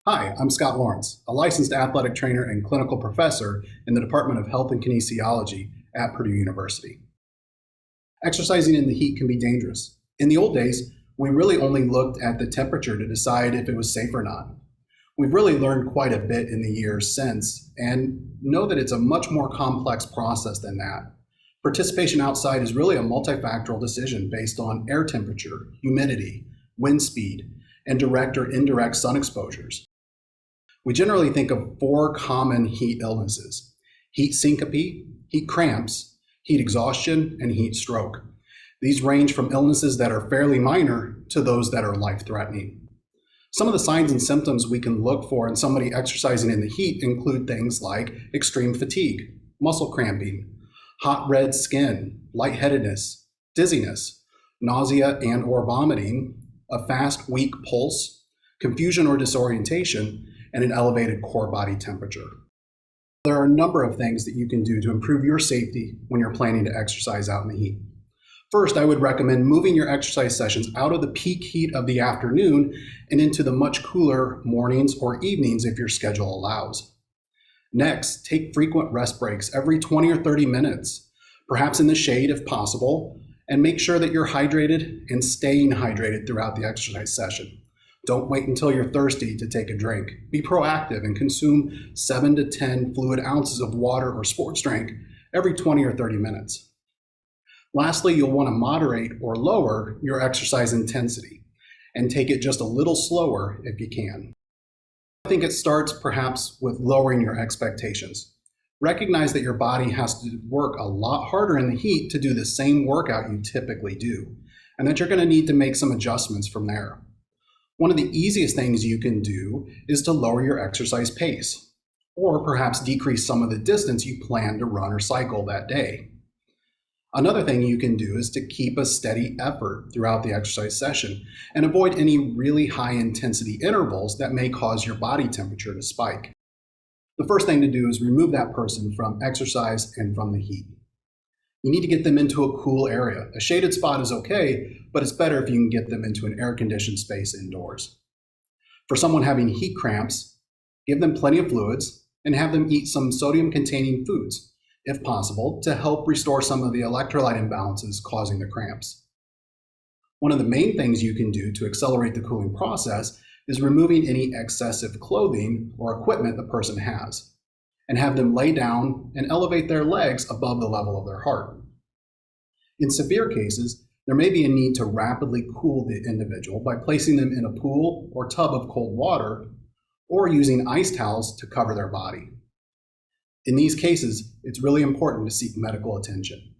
Hi, I'm Scott Lawrence, a licensed athletic trainer and clinical professor in the Department of Health and Kinesiology at Purdue University. Exercising in the heat can be dangerous. In the old days, we really only looked at the temperature to decide if it was safe or not. We've really learned quite a bit in the years since and know that it's a much more complex process than that. Participation outside is really a multifactorial decision based on air temperature, humidity, wind speed, and direct or indirect sun exposures. We generally think of four common heat illnesses: heat syncope, heat cramps, heat exhaustion, and heat stroke. These range from illnesses that are fairly minor to those that are life-threatening. Some of the signs and symptoms we can look for in somebody exercising in the heat include things like extreme fatigue, muscle cramping, hot red skin, lightheadedness, dizziness, nausea and or vomiting, a fast, weak pulse, confusion or disorientation, and an elevated core body temperature. There are a number of things that you can do to improve your safety when you're planning to exercise out in the heat. First, I would recommend moving your exercise sessions out of the peak heat of the afternoon and into the much cooler mornings or evenings if your schedule allows. Next, take frequent rest breaks every 20 or 30 minutes, perhaps in the shade if possible, and make sure that you're hydrated and staying hydrated throughout the exercise session. Don't wait until you're thirsty to take a drink. Be proactive and consume 7 to 10 fluid ounces of water or sports drink every 20 or 30 minutes. Lastly, you'll want to moderate or lower your exercise intensity and take it just a little slower if you can. I think it starts perhaps with lowering your expectations. Recognize that your body has to work a lot harder in the heat to do the same workout you typically do, and that you're going to need to make some adjustments from there. One of the easiest things you can do is to lower your exercise pace, or perhaps decrease some of the distance you plan to run or cycle that day. Another thing you can do is to keep a steady effort throughout the exercise session and avoid any really high intensity intervals that may cause your body temperature to spike. The first thing to do is remove that person from exercise and from the heat. You need to get them into a cool area. A shaded spot is okay, but it's better if you can get them into an air-conditioned space indoors. For someone having heat cramps, give them plenty of fluids and have them eat some sodium-containing foods, if possible, to help restore some of the electrolyte imbalances causing the cramps. One of the main things you can do to accelerate the cooling process is removing any excessive clothing or equipment the person has, and have them lay down and elevate their legs above the level of their heart. In severe cases, there may be a need to rapidly cool the individual by placing them in a pool or tub of cold water, or using ice towels to cover their body. In these cases, it's really important to seek medical attention.